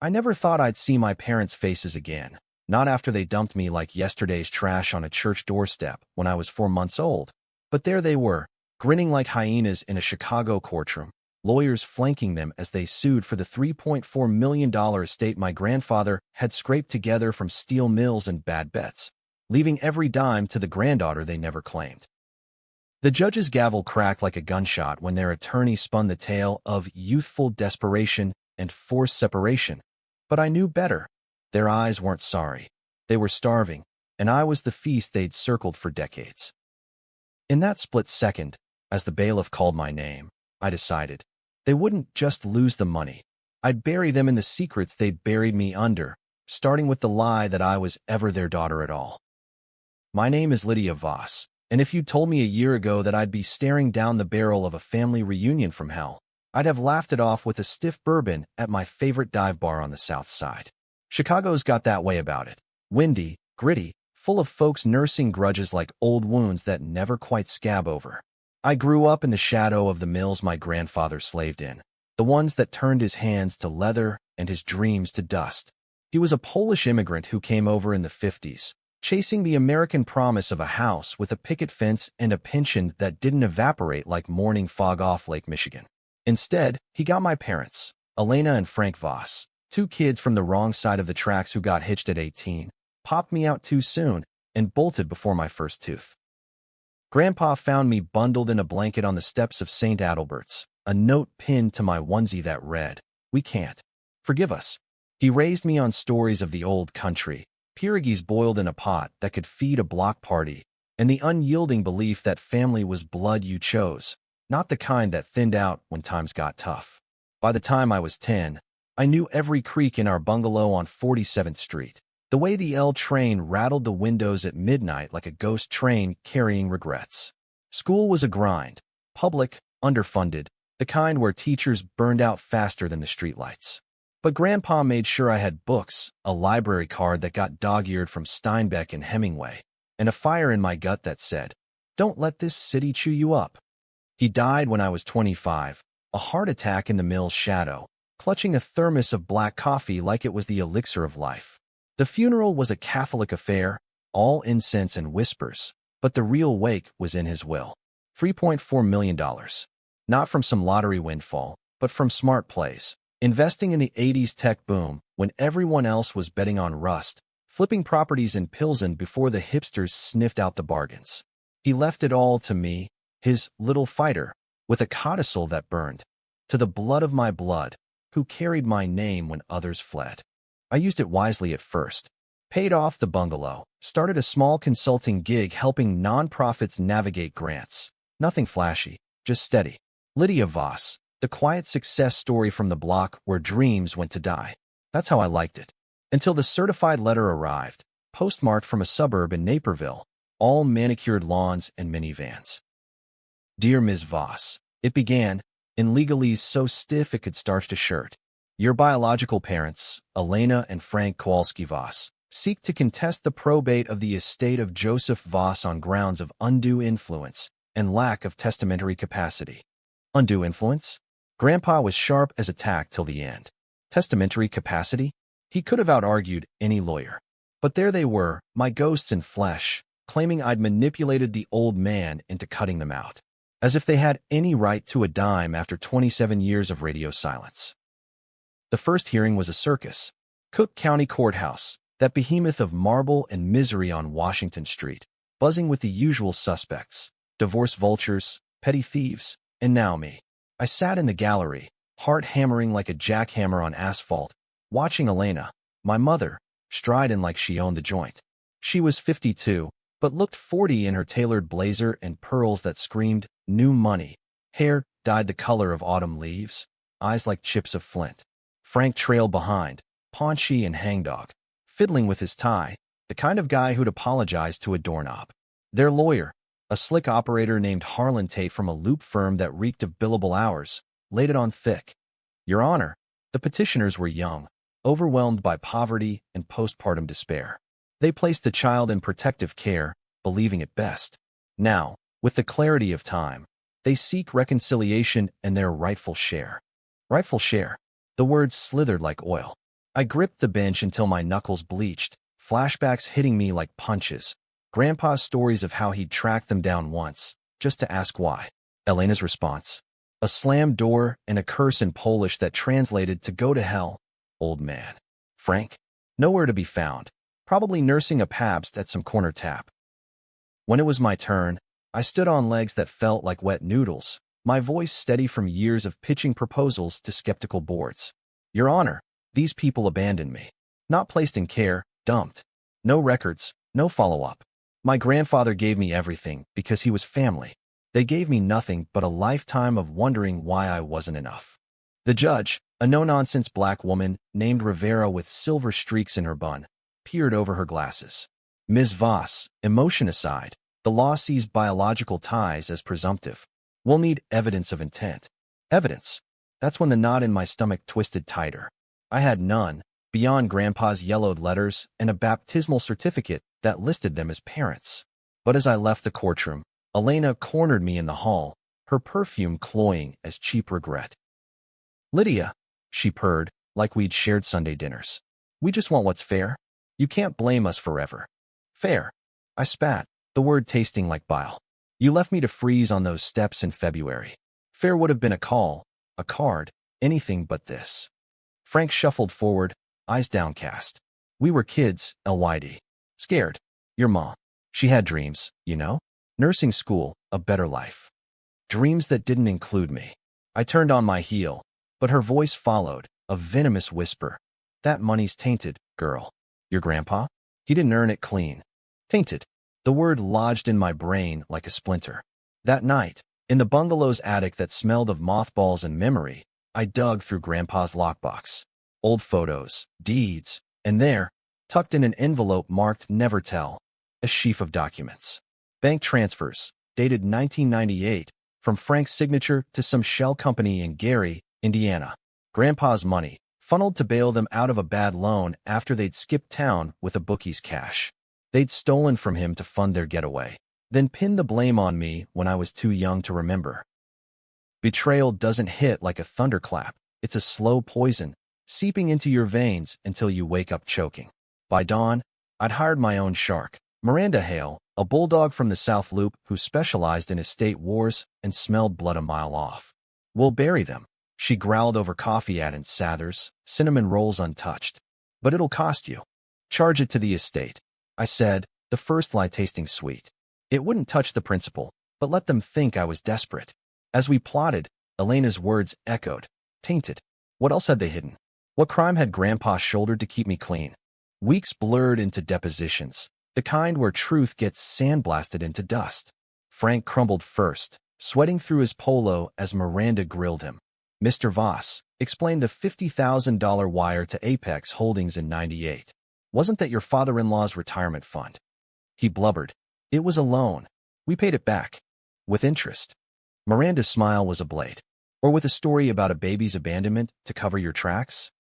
I never thought I'd see my parents' faces again, not after they dumped me like yesterday's trash on a church doorstep when I was 4 months old. But there they were, grinning like hyenas in a Chicago courtroom, lawyers flanking them as they sued for the $3.4 million estate my grandfather had scraped together from steel mills and bad bets, leaving every dime to the granddaughter they never claimed. The judge's gavel cracked like a gunshot when their attorney spun the tale of youthful desperation and forced separation. But I knew better. Their eyes weren't sorry. They were starving, and I was the feast they'd circled for decades. In that split second, as the bailiff called my name, I decided they wouldn't just lose the money. I'd bury them in the secrets they'd buried me under, starting with the lie that I was ever their daughter at all. My name is Lydia Voss, and if you'd told me a year ago that I'd be staring down the barrel of a family reunion from hell, I'd have laughed it off with a stiff bourbon at my favorite dive bar on the South Side. Chicago's got that way about it. Windy, gritty, full of folks nursing grudges like old wounds that never quite scab over. I grew up in the shadow of the mills my grandfather slaved in, the ones that turned his hands to leather and his dreams to dust. He was a Polish immigrant who came over in the 50s, chasing the American promise of a house with a picket fence and a pension that didn't evaporate like morning fog off Lake Michigan. Instead, he got my parents, Elena and Frank Voss, two kids from the wrong side of the tracks who got hitched at 18, popped me out too soon, and bolted before my first tooth. Grandpa found me bundled in a blanket on the steps of St. Adalbert's, a note pinned to my onesie that read, "We can't. Forgive us." He raised me on stories of the old country, pierogies boiled in a pot that could feed a block party, and the unyielding belief that family was blood you chose, not the kind that thinned out when times got tough. By the time I was 10, I knew every creak in our bungalow on 47th Street, the way the L train rattled the windows at midnight like a ghost train carrying regrets. School was a grind, public, underfunded, the kind where teachers burned out faster than the streetlights. But Grandpa made sure I had books, a library card that got dog-eared from Steinbeck and Hemingway, and a fire in my gut that said, "Don't let this city chew you up." He died when I was 25, a heart attack in the mill's shadow, clutching a thermos of black coffee like it was the elixir of life. The funeral was a Catholic affair, all incense and whispers, but the real wake was in his will. $3.4 million. Not from some lottery windfall, but from smart plays. Investing in the 80s tech boom when everyone else was betting on rust, flipping properties in Pilsen before the hipsters sniffed out the bargains. He left it all to me, his little fighter, with a codicil that burned, to the blood of my blood, who carried my name when others fled. I used it wisely at first, paid off the bungalow, started a small consulting gig helping nonprofits navigate grants. Nothing flashy, just steady. Lydia Voss, the quiet success story from the block where dreams went to die. That's how I liked it. Until the certified letter arrived, postmarked from a suburb in Naperville, all manicured lawns and minivans. Dear Ms. Voss, it began, in legalese so stiff it could starch a shirt. Your biological parents, Elena and Frank Kowalski Voss, seek to contest the probate of the estate of Joseph Voss on grounds of undue influence and lack of testamentary capacity. Undue influence? Grandpa was sharp as a tack till the end. Testamentary capacity? He could have out-argued any lawyer. But there they were, my ghosts in flesh, claiming I'd manipulated the old man into cutting them out, as if they had any right to a dime after 27 years of radio silence. The first hearing was a circus. Cook County Courthouse, that behemoth of marble and misery on Washington Street, buzzing with the usual suspects, divorce vultures, petty thieves, and now me. I sat in the gallery, heart hammering like a jackhammer on asphalt, watching Elena, my mother, stride in like she owned the joint. She was 52, but looked 40 in her tailored blazer and pearls that screamed, new money. Hair dyed the color of autumn leaves, eyes like chips of flint. Frank trailed behind, paunchy and hangdog, fiddling with his tie, the kind of guy who'd apologize to a doorknob. Their lawyer, a slick operator named Harlan Tate from a loop firm that reeked of billable hours, laid it on thick. Your Honor, the petitioners were young, overwhelmed by poverty and postpartum despair. They placed the child in protective care, believing it best. Now, with the clarity of time, they seek reconciliation and their rightful share. Rightful share. The words slithered like oil. I gripped the bench until my knuckles bleached, flashbacks hitting me like punches. Grandpa's stories of how he'd tracked them down once, just to ask why. Elena's response. A slammed door and a curse in Polish that translated to go to hell, old man. Frank? Nowhere to be found, probably nursing a Pabst at some corner tap. When it was my turn, I stood on legs that felt like wet noodles, my voice steady from years of pitching proposals to skeptical boards. Your Honor, these people abandoned me. Not placed in care, dumped. No records, no follow-up. My grandfather gave me everything because he was family. They gave me nothing but a lifetime of wondering why I wasn't enough. The judge, a no-nonsense black woman named Rivera with silver streaks in her bun, peered over her glasses. Ms. Voss, emotion aside, the law sees biological ties as presumptive. We'll need evidence of intent. Evidence. That's when the knot in my stomach twisted tighter. I had none, beyond Grandpa's yellowed letters and a baptismal certificate that listed them as parents. But as I left the courtroom, Elena cornered me in the hall, her perfume cloying as cheap regret. Lydia, she purred, like we'd shared Sunday dinners. We just want what's fair. You can't blame us forever. Fair. I spat, the word tasting like bile. You left me to freeze on those steps in February. Fair would have been a call, a card, anything but this. Frank shuffled forward, eyes downcast. We were kids, LYD. Scared. Your mom. She had dreams, you know? Nursing school, a better life. Dreams that didn't include me. I turned on my heel, but her voice followed, a venomous whisper. That money's tainted, girl. Your grandpa? He didn't earn it clean. Tainted. The word lodged in my brain like a splinter. That night, in the bungalow's attic that smelled of mothballs and memory, I dug through Grandpa's lockbox. Old photos, deeds, and there, tucked in an envelope marked Never Tell, a sheaf of documents. Bank transfers, dated 1998, from Frank's signature to some shell company in Gary, Indiana. Grandpa's money, funneled to bail them out of a bad loan after they'd skipped town with a bookie's cash. They'd stolen from him to fund their getaway, then pinned the blame on me when I was too young to remember. Betrayal doesn't hit like a thunderclap. It's a slow poison, seeping into your veins until you wake up choking. By dawn, I'd hired my own shark, Miranda Hale, a bulldog from the South Loop who specialized in estate wars and smelled blood a mile off. We'll bury them, she growled over coffee at Aunt Sather's, cinnamon rolls untouched. But it'll cost you. Charge it to the estate, I said, the first lie tasting sweet. It wouldn't touch the principal, but let them think I was desperate. As we plotted, Elena's words echoed. Tainted. What else had they hidden? What crime had Grandpa shouldered to keep me clean? Weeks blurred into depositions, the kind where truth gets sandblasted into dust. Frank crumbled first, sweating through his polo as Miranda grilled him. Mr. Voss, explained the $50,000 wire to Apex Holdings in '98. Wasn't that your father-in-law's retirement fund? He blubbered. It was a loan. We paid it back. With interest. Miranda's smile was a blade. Or with a story about a baby's abandonment to cover your tracks?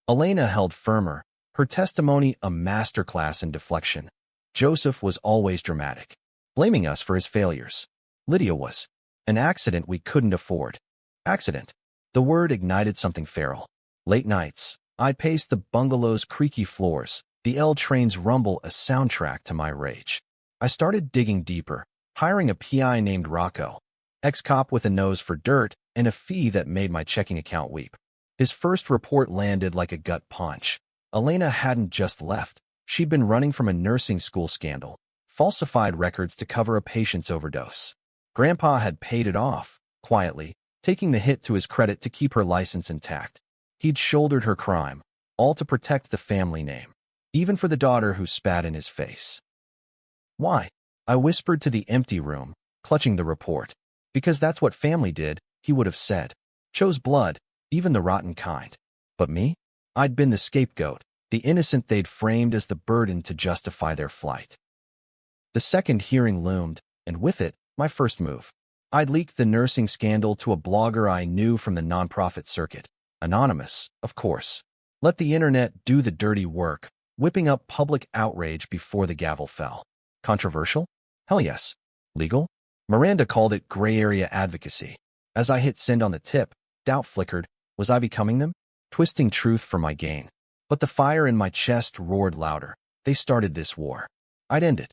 Elena held firmer, her testimony a masterclass in deflection. Joseph was always dramatic, blaming us for his failures. Lydia was. An accident we couldn't afford. Accident. The word ignited something feral. Late nights, I'd pace the bungalow's creaky floors, the L train's rumble a soundtrack to my rage. I started digging deeper, hiring a PI named Rocco, ex-cop with a nose for dirt and a fee that made my checking account weep. His first report landed like a gut punch. Elena hadn't just left. She'd been running from a nursing school scandal, falsified records to cover a patient's overdose. Grandpa had paid it off, quietly, taking the hit to his credit to keep her license intact. He'd shouldered her crime, all to protect the family name, even for the daughter who spat in his face. Why? I whispered to the empty room, clutching the report. Because that's what family did, he would have said. Chose blood, even the rotten kind. But me? I'd been the scapegoat, the innocent they'd framed as the burden to justify their flight. The second hearing loomed, and with it, my first move. I'd leaked the nursing scandal to a blogger I knew from the nonprofit circuit. Anonymous, of course. Let the internet do the dirty work, whipping up public outrage before the gavel fell. Controversial? Hell yes. Legal? Miranda called it gray area advocacy. As I hit send on the tip, doubt flickered. Was I becoming them? Twisting truth for my gain. But the fire in my chest roared louder. They started this war. I'd end it.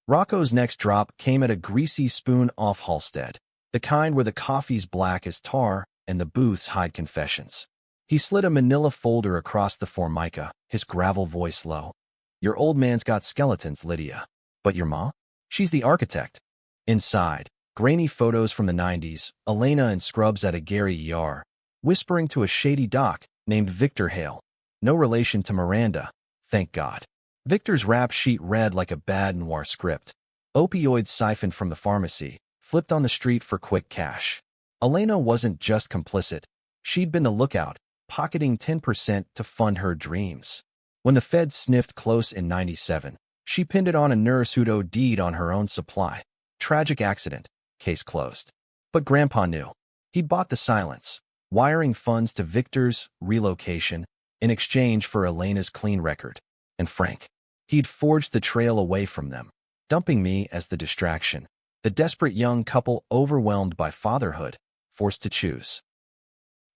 Rocco's next drop came at a greasy spoon off Halstead, the kind where the coffee's black as tar and the booths hide confessions. He slid a manila folder across the formica, his gravel voice low. Your old man's got skeletons, Lydia. But your ma? She's the architect. Inside, grainy photos from the 90s, Elena in scrubs at a Gary ER, whispering to a shady doc named Victor Hale. No relation to Miranda, thank God. Victor's rap sheet read like a bad noir script. Opioids siphoned from the pharmacy, flipped on the street for quick cash. Elena wasn't just complicit. She'd been the lookout, pocketing 10% to fund her dreams. When the feds sniffed close in 97, she pinned it on a nurse who'd OD'd on her own supply. Tragic accident, case closed. But Grandpa knew. He'd bought the silence, wiring funds to Victor's relocation in exchange for Elena's clean record. And Frank. He'd forged the trail away from them, dumping me as the distraction, the desperate young couple overwhelmed by fatherhood, forced to choose.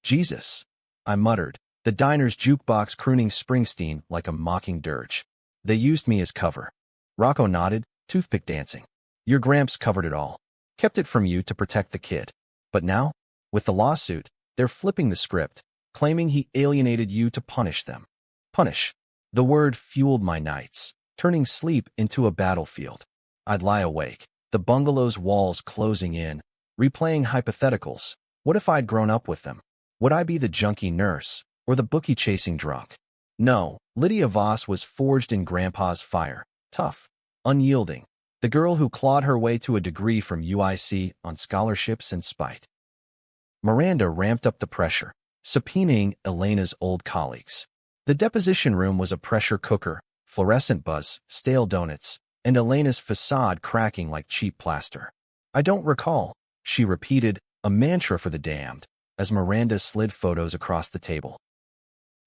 Jesus, I muttered, the diner's jukebox crooning Springsteen like a mocking dirge. They used me as cover. Rocco nodded, toothpick dancing. Your Gramps covered it all. Kept it from you to protect the kid. But now, with the lawsuit, they're flipping the script, claiming he alienated you to punish them. Punish. The word fueled my nights, turning sleep into a battlefield. I'd lie awake, the bungalow's walls closing in, replaying hypotheticals. What if I'd grown up with them? Would I be the junkie nurse, or the bookie-chasing drunk? No, Lydia Voss was forged in Grandpa's fire, tough, unyielding, the girl who clawed her way to a degree from UIC on scholarships and spite. Miranda ramped up the pressure, subpoenaing Elena's old colleagues. The deposition room was a pressure cooker, fluorescent buzz, stale donuts, and Elena's facade cracking like cheap plaster. I don't recall, she repeated, a mantra for the damned, as Miranda slid photos across the table.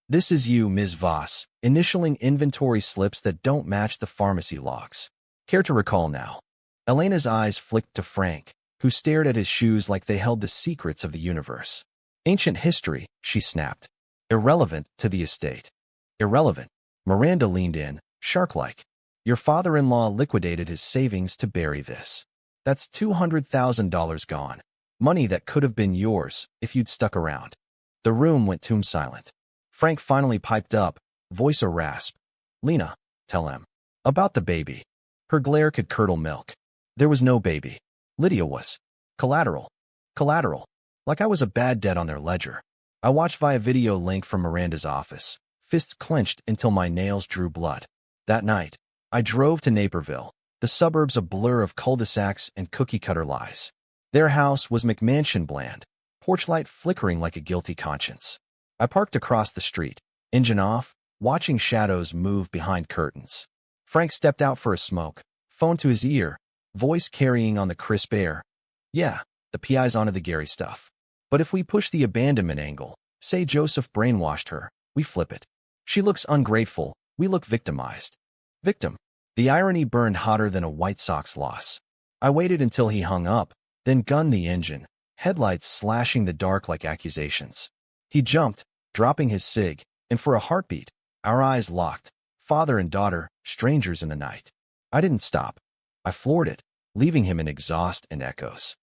This is you, Ms. Voss, initialing inventory slips that don't match the pharmacy logs. Care to recall now? Elena's eyes flicked to Frank, who stared at his shoes like they held the secrets of the universe. Ancient history, she snapped. Irrelevant to the estate. Irrelevant. Miranda leaned in, shark-like. Your father-in-law liquidated his savings to bury this. That's $200,000 gone. Money that could have been yours if you'd stuck around. The room went tomb silent. Frank finally piped up, voice a rasp. Lena, tell him. About the baby. Her glare could curdle milk. There was no baby. Lydia was. Collateral. Collateral. Like I was a bad debt on their ledger. I watched via video link from Miranda's office, fists clenched until my nails drew blood. That night, I drove to Naperville, the suburbs a blur of cul-de-sacs and cookie-cutter lies. Their house was McMansion bland, porch light flickering like a guilty conscience. I parked across the street, engine off, watching shadows move behind curtains. Frank stepped out for a smoke, phone to his ear, voice carrying on the crisp air. Yeah, the PI's onto the Gary stuff. But if we push the abandonment angle, say Joseph brainwashed her, we flip it. She looks ungrateful, we look victimized. Victim. The irony burned hotter than a White Sox loss. I waited until he hung up, then gunned the engine, headlights slashing the dark like accusations. He jumped, dropping his cig, and for a heartbeat, our eyes locked, father and daughter, strangers in the night. I didn't stop. I floored it, leaving him in exhaust and echoes.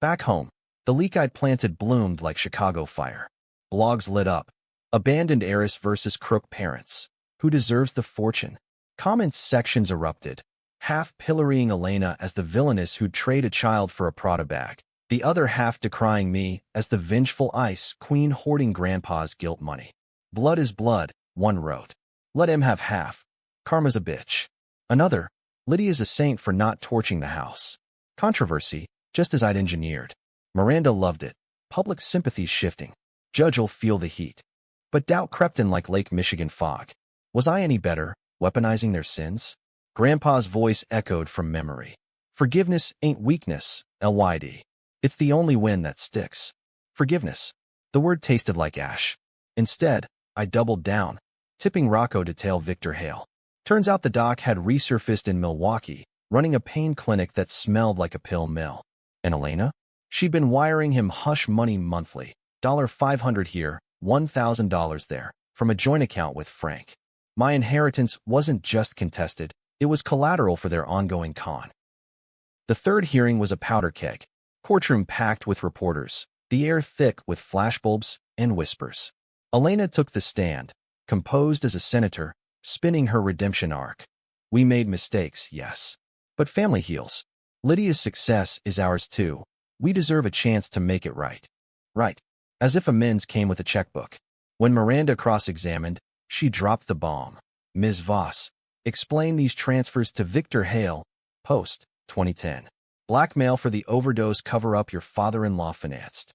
Back home, the leek I'd planted bloomed like Chicago fire. Blogs lit up. Abandoned heiress versus crook parents. Who deserves the fortune? Comments sections erupted, half pillorying Elena as the villainess who'd trade a child for a Prada bag, the other half decrying me as the vengeful ice queen hoarding Grandpa's guilt money. Blood is blood, one wrote. Let him have half. Karma's a bitch. Another, Lydia's a saint for not torching the house. Controversy, just as I'd engineered. Miranda loved it. Public sympathy shifting. Judge'll feel the heat. But doubt crept in like Lake Michigan fog. Was I any better, weaponizing their sins? Grandpa's voice echoed from memory. Forgiveness ain't weakness, LYD. It's the only win that sticks. Forgiveness. The word tasted like ash. Instead, I doubled down, tipping Rocco to tell Victor Hale. Turns out the doc had resurfaced in Milwaukee, running a pain clinic that smelled like a pill mill. And Elena? She'd been wiring him hush money monthly, $500 here, $1,000 there, from a joint account with Frank. My inheritance wasn't just contested, it was collateral for their ongoing con. The third hearing was a powder keg, courtroom packed with reporters, the air thick with flashbulbs and whispers. Elena took the stand, composed as a senator, spinning her redemption arc. We made mistakes, yes. But family heals. Lydia's success is ours too. We deserve a chance to make it right. Right. As if amends came with a checkbook. When Miranda cross-examined, she dropped the bomb. Ms. Voss, explain these transfers to Victor Hale, Post, 2010. Blackmail for the overdose cover-up your father-in-law financed.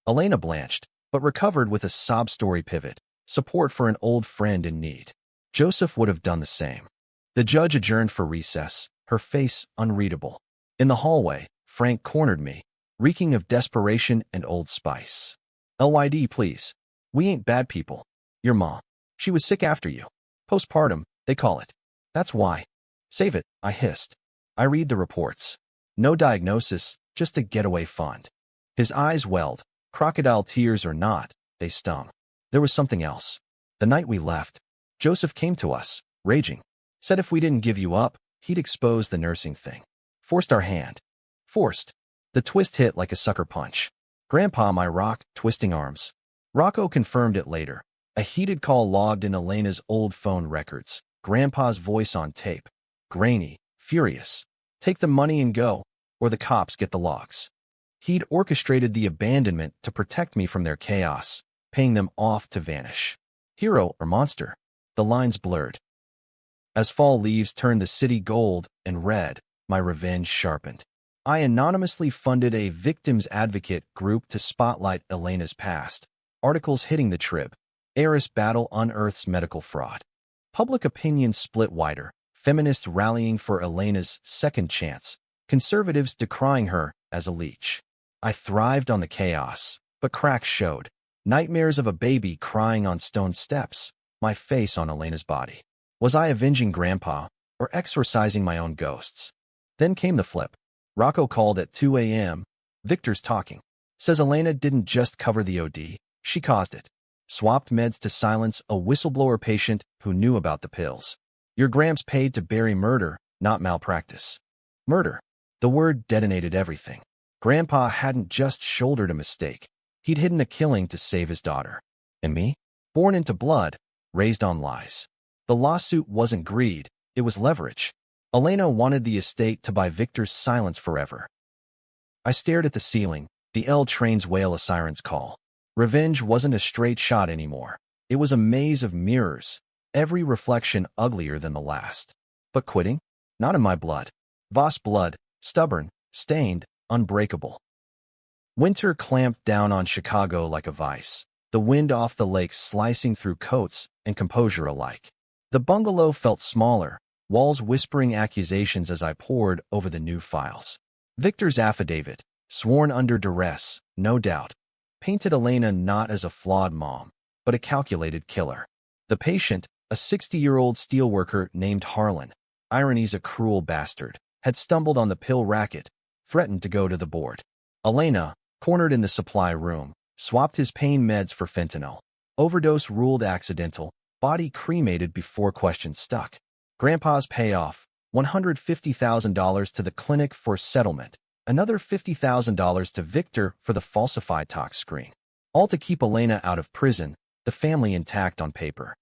Elena blanched, but recovered with a sob story pivot, support for an old friend in need. Joseph would have done the same. The judge adjourned for recess, her face unreadable. In the hallway, Frank cornered me, reeking of desperation and Old Spice. LYD, please. We ain't bad people. Your mom. She was sick after you. Postpartum, they call it. That's why. Save it, I hissed. I read the reports. No diagnosis, just a getaway fund. His eyes welled. Crocodile tears or not, they stung. There was something else. The night we left, Joseph came to us, raging. Said if we didn't give you up, he'd expose the nursing thing. Forced our hand. Forced. The twist hit like a sucker punch. Grandpa, my rock, twisting arms. Rocco confirmed it later. A heated call logged in Elena's old phone records. Grandpa's voice on tape. Grainy, furious. Take the money and go, or the cops get the logs. He'd orchestrated the abandonment to protect me from their chaos, paying them off to vanish. Hero or monster? The lines blurred. As fall leaves turned the city gold and red, my revenge sharpened. I anonymously funded a victims advocate group to spotlight Elena's past. Articles hitting the Trib. Heiress battle unearths medical fraud. Public opinion split wider. Feminists rallying for Elena's second chance. Conservatives decrying her as a leech. I thrived on the chaos, but cracks showed. Nightmares of a baby crying on stone steps, my face on Elena's body. Was I avenging Grandpa or exorcising my own ghosts? Then came the flip. Rocco called at 2 a.m. Victor's talking. Says Elena didn't just cover the OD, she caused it. Swapped meds to silence a whistleblower patient who knew about the pills. Your Gramps paid to bury murder, not malpractice. Murder. The word detonated everything. Grandpa hadn't just shouldered a mistake. He'd hidden a killing to save his daughter. And me? Born into blood, raised on lies. The lawsuit wasn't greed, it was leverage. Elena wanted the estate to buy Victor's silence forever. I stared at the ceiling, the L train's wail a siren's call. Revenge wasn't a straight shot anymore. It was a maze of mirrors, every reflection uglier than the last. But quitting? Not in my blood. Voss blood, stubborn, stained, unbreakable. Winter clamped down on Chicago like a vice, the wind off the lake slicing through coats and composure alike. The bungalow felt smaller, walls whispering accusations as I pored over the new files. Victor's affidavit, sworn under duress, no doubt, painted Elena not as a flawed mom, but a calculated killer. The patient, a 60-year-old steelworker named Harlan, irony's a cruel bastard, had stumbled on the pill racket, threatened to go to the board. Elena, cornered in the supply room, swapped his pain meds for fentanyl. Overdose ruled accidental, body cremated before questions stuck. Grandpa's payoff, $150,000 to the clinic for settlement, another $50,000 to Victor for the falsified tox screen. All to keep Elena out of prison, the family intact on paper.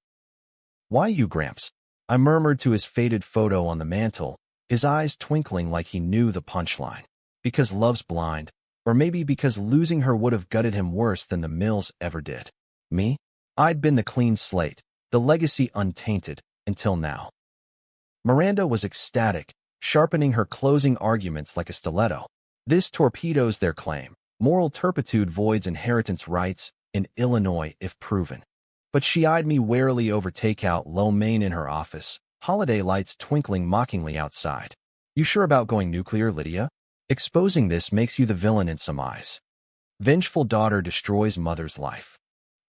Why you, Gramps? I murmured to his faded photo on the mantel, his eyes twinkling like he knew the punchline. Because love's blind, or maybe because losing her would have gutted him worse than the Mills ever did. Me? I'd been the clean slate, the legacy untainted, until now. Miranda was ecstatic, sharpening her closing arguments like a stiletto. This torpedoes their claim. Moral turpitude voids inheritance rights in Illinois if proven. But she eyed me warily over takeout lo mein in her office, holiday lights twinkling mockingly outside. You sure about going nuclear, Lydia? Exposing this makes you the villain in some eyes. Vengeful daughter destroys mother's life.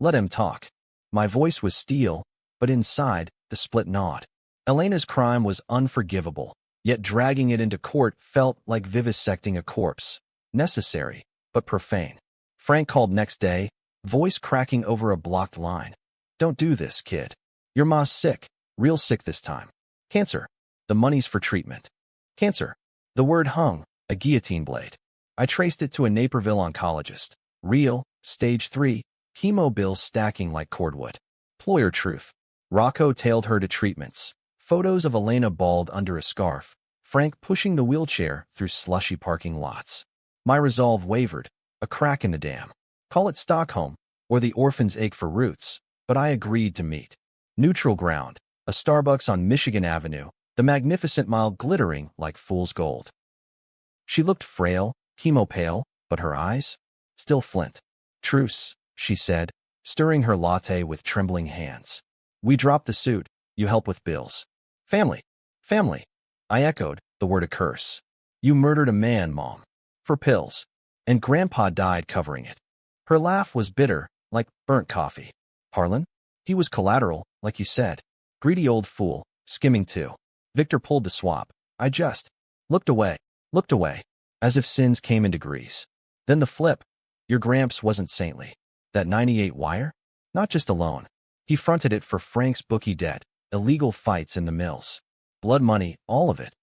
Let him talk. My voice was steel, but inside, the split gnawed. Elena's crime was unforgivable, yet dragging it into court felt like vivisecting a corpse. Necessary, but profane. Frank called next day, voice cracking over a blocked line. Don't do this, kid. Your ma's sick, real sick this time. Cancer. The money's for treatment. Cancer. The word hung, a guillotine blade. I traced it to a Naperville oncologist. Real, stage 3, chemo bills stacking like cordwood. Employer truth. Rocco tailed her to treatments. Photos of Elena balled under a scarf. Frank pushing the wheelchair through slushy parking lots. My resolve wavered. A crack in the dam. Call it Stockholm, or the orphan's ache for roots, but I agreed to meet. Neutral ground. A Starbucks on Michigan Avenue, the magnificent mile glittering like fool's gold. She looked frail, chemo-pale, but her eyes? Still flint. Truce, she said, stirring her latte with trembling hands. We dropped the suit. You help with bills. Family. Family. I echoed, the word a curse. You murdered a man, Mom. For pills. And Grandpa died covering it. Her laugh was bitter, like burnt coffee. Harlan? He was collateral, like you said. Greedy old fool, skimming too. Victor pulled the swap. I just looked away, as if sins came in degrees. Then the flip. Your Gramps wasn't saintly. That 98 wire? Not just a loan. He fronted it for Frank's bookie debt, illegal fights in the mills. Blood money, all of it.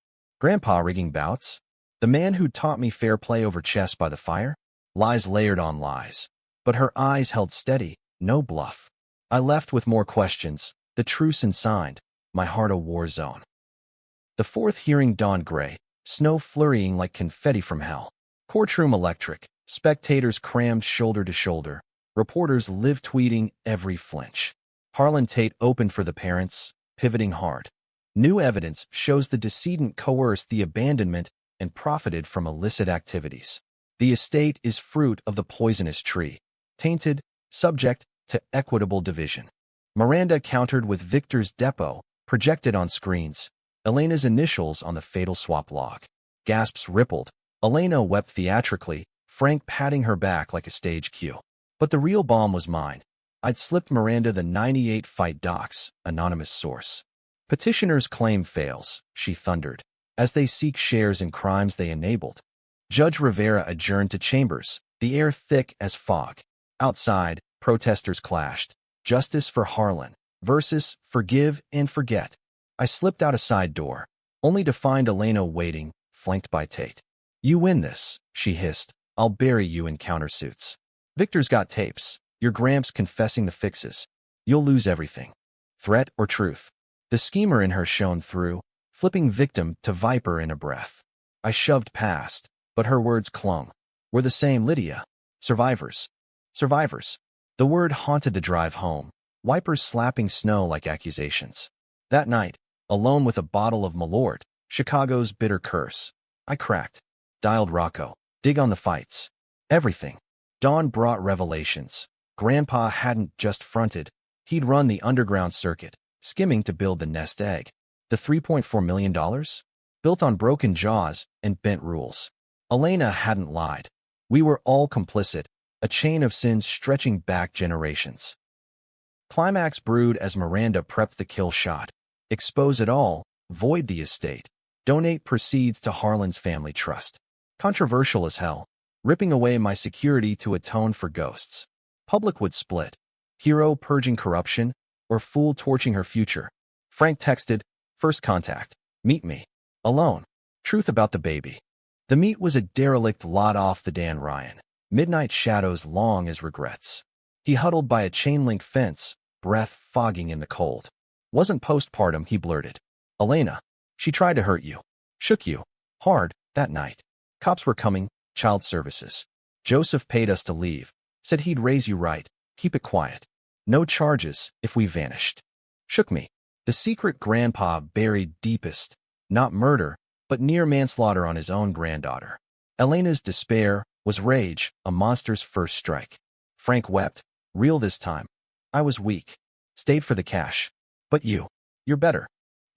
Grandpa rigging bouts? The man who taught me fair play over chess by the fire? Lies layered on lies. But her eyes held steady, no bluff. I left with more questions, the truce unsigned, my heart a war zone. The fourth hearing dawned gray, snow flurrying like confetti from hell. Courtroom electric, spectators crammed shoulder to shoulder, reporters live tweeting every flinch. Harlan Tate opened for the parents, pivoting hard. New evidence shows the decedent coerced the abandonment and profited from illicit activities. The estate is fruit of the poisonous tree, tainted, subject to equitable division. Miranda countered with Victor's depot, projected on screens, Elena's initials on the fatal swap log. Gasps rippled. Elena wept theatrically, Frank patting her back like a stage cue. But the real bomb was mine. I'd slipped Miranda the 98 fight docs, anonymous source. Petitioners' claim fails, she thundered, as they seek shares in crimes they enabled. Judge Rivera adjourned to chambers, the air thick as fog. Outside, protesters clashed. Justice for Harlan versus forgive and forget. I slipped out a side door, only to find Elena waiting, flanked by Tate. You win this, she hissed. I'll bury you in countersuits. Victor's got tapes. Your Gramps confessing the fixes. You'll lose everything. Threat or truth? The schemer in her shone through, flipping victim to viper in a breath. I shoved past, but her words clung. We're the same, Lydia. Survivors. Survivors. The word haunted the drive home, wipers slapping snow like accusations. That night, alone with a bottle of Malort, Chicago's bitter curse, I cracked. Dialed Rocco. Dig on the fights. Everything. Dawn brought revelations. Grandpa hadn't just fronted. He'd run the underground circuit, skimming to build the nest egg. The $3.4 million? Built on broken jaws and bent rules. Elena hadn't lied. We were all complicit, a chain of sins stretching back generations. Climax brewed as Miranda prepped the kill shot. Expose it all, void the estate. Donate proceeds to Harlan's family trust. Controversial as hell. Ripping away my security to atone for ghosts. Public would split. Hero purging corruption, or fool torching her future. Frank texted, first contact. Meet me. Alone. Truth about the baby. The meet was a derelict lot off the Dan Ryan. Midnight shadows long as regrets. He huddled by a chain-link fence, breath fogging in the cold. Wasn't postpartum, he blurted. Elena. She tried to hurt you. Shook you. Hard, that night. Cops were coming, child services. Joseph paid us to leave. Said he'd raise you right. Keep it quiet. No charges if we vanished. Shook me. The secret grandpa buried deepest. Not murder, but near manslaughter on his own granddaughter. Elena's despair was rage, a monster's first strike. Frank wept. Real this time. I was weak. Stayed for the cash. But you're better.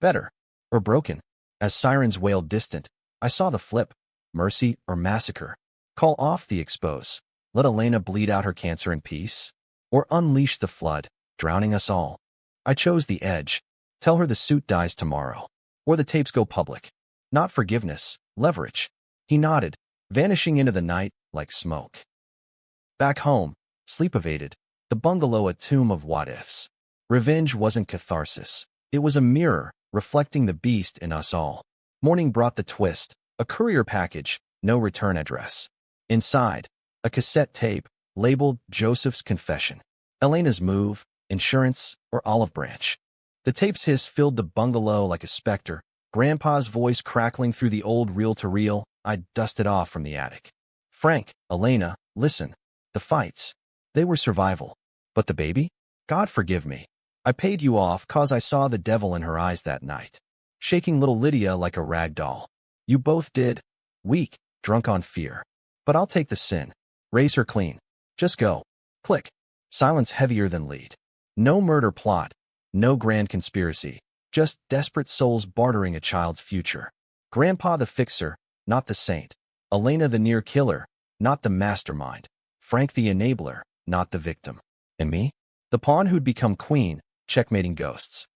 Better. Or broken. As sirens wailed distant, I saw the flip. Mercy or massacre. Call off the expose. Let Elena bleed out her cancer in peace. Or unleash the flood, drowning us all. I chose the edge. Tell her the suit dies tomorrow. Or the tapes go public. Not forgiveness, leverage. He nodded, vanishing into the night like smoke. Back home, sleep evaded, the bungalow a tomb of what-ifs. Revenge wasn't catharsis. It was a mirror, reflecting the beast in us all. Morning brought the twist, a courier package, no return address. Inside, a cassette tape, labeled Joseph's Confession. Elena's move, insurance, or olive branch. The tape's hiss filled the bungalow like a specter, Grandpa's voice crackling through the old reel-to-reel. I dusted off from the attic. Frank, Elena, listen. The fights. They were survival. But the baby? God forgive me. I paid you off 'cause I saw the devil in her eyes that night. Shaking little Lydia like a rag doll. You both did. Weak, drunk on fear. But I'll take the sin. Raise her clean. Just go. Click. Silence heavier than lead. No murder plot. No grand conspiracy. Just desperate souls bartering a child's future. Grandpa the fixer, not the saint. Elena the near killer, not the mastermind. Frank the enabler, not the victim. And me? The pawn who'd become queen, checkmating ghosts.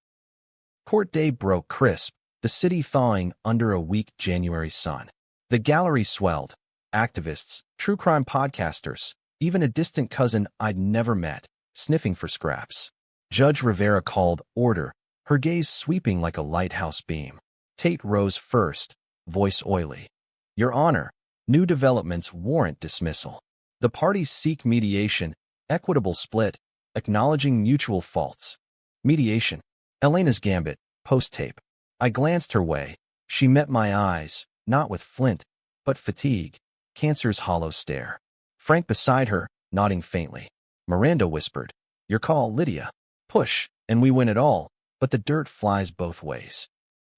Court day broke crisp, the city thawing under a weak January sun. The gallery swelled. Activists, true crime podcasters, even a distant cousin I'd never met, sniffing for scraps. Judge Rivera called order, her gaze sweeping like a lighthouse beam. Tate rose first, voice oily. Your Honor, new developments warrant dismissal. The parties seek mediation, equitable split, acknowledging mutual faults. Mediation. Elena's gambit, post-tape. I glanced her way. She met my eyes, not with flint, but fatigue, cancer's hollow stare. Frank beside her, nodding faintly. Miranda whispered, Your call, Lydia. Push, and we win it all, but the dirt flies both ways.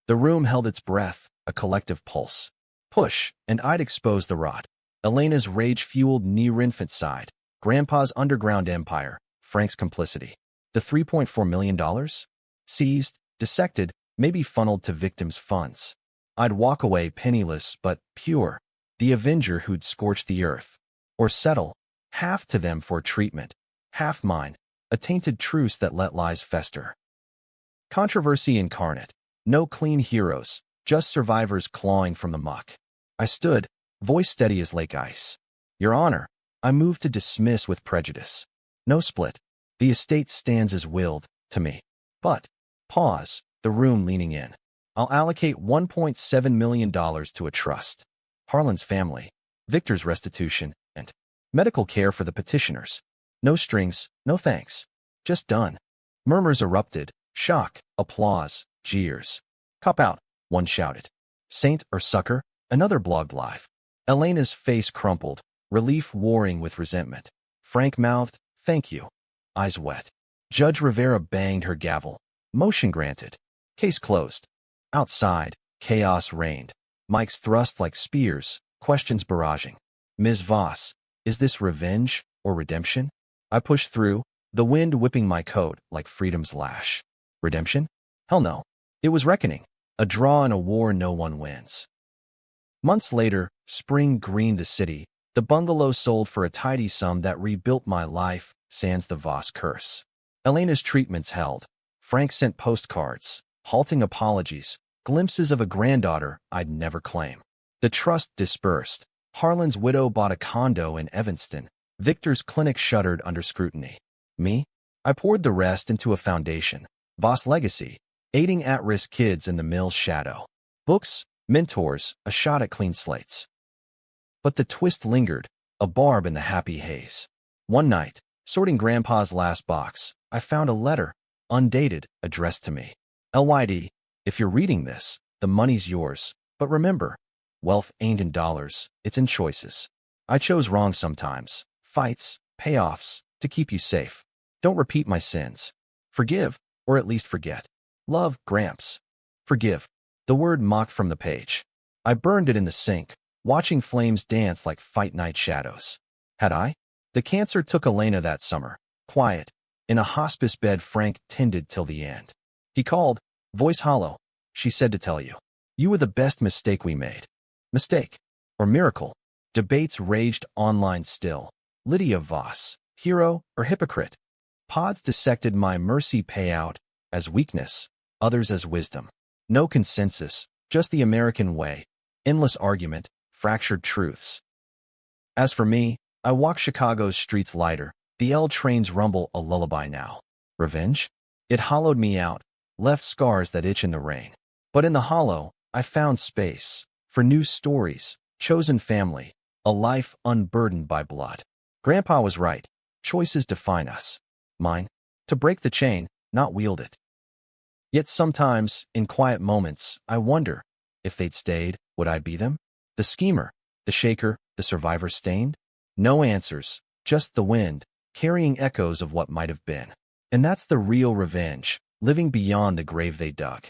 The room held its breath, a collective pulse. Push, and I'd expose the rot. Elena's rage-fueled near-infant side, Grandpa's underground empire, Frank's complicity. The $3.4 million? Seized, dissected, maybe funneled to victims' funds. I'd walk away penniless but pure, the avenger who'd scorched the earth. Or settle, half to them for treatment, half mine, a tainted truce that let lies fester. Controversy incarnate. No clean heroes, just survivors clawing from the muck. I stood, voice steady as lake ice. Your Honor, I move to dismiss with prejudice. No split. The estate stands as willed, to me. But, pause, the room leaning in. I'll allocate $1.7 million to a trust. Harlan's family, Victor's restitution, and medical care for the petitioners. No strings, no thanks. Just done. Murmurs erupted, shock, applause, jeers. Cop out, one shouted. Saint or sucker, another blogged live. Elena's face crumpled, relief warring with resentment. Frank mouthed, thank you. Eyes wet. Judge Rivera banged her gavel. Motion granted. Case closed. Outside, chaos reigned. Mics thrust like spears, questions barraging. Ms. Voss, is this revenge or redemption? I pushed through, the wind whipping my coat like freedom's lash. Redemption? Hell no. It was reckoning. A draw in a war no one wins. Months later, spring greened the city. The bungalow sold for a tidy sum that rebuilt my life, sans the Voss curse. Elena's treatments held. Frank sent postcards, halting apologies, glimpses of a granddaughter I'd never claim. The trust dispersed. Harlan's widow bought a condo in Evanston. Victor's clinic shuttered under scrutiny. Me? I poured the rest into a foundation. Voss Legacy, aiding at-risk kids in the mill's shadow. Books, mentors, a shot at clean slates. But the twist lingered, a barb in the happy haze. One night, sorting Grandpa's last box, I found a letter, undated, addressed to me. LYD, if you're reading this, the money's yours. But remember, wealth ain't in dollars, it's in choices. I chose wrong sometimes. Fights, payoffs, to keep you safe. Don't repeat my sins. Forgive, or at least forget. Love, Gramps. Forgive. The word mocked from the page. I burned it in the sink, watching flames dance like fight night shadows. Had I? The cancer took Elena that summer, quiet, in a hospice bed Frank tended till the end. He called, voice hollow. She said to tell you. You were the best mistake we made. Mistake. Or miracle. Debates raged online still. Lydia Voss, hero or hypocrite? Pods dissected my mercy payout as weakness, others as wisdom. No consensus, just the American way. Endless argument, fractured truths. As for me, I walk Chicago's streets lighter. The L trains rumble a lullaby now. Revenge? It hollowed me out, left scars that itch in the rain. But in the hollow, I found space for new stories, chosen family, a life unburdened by blood. Grandpa was right. Choices define us. Mine? To break the chain, not wield it. Yet sometimes, in quiet moments, I wonder, if they'd stayed, would I be them? The schemer, the shaker, the survivor stained? No answers, just the wind, carrying echoes of what might have been. And that's the real revenge, living beyond the grave they dug.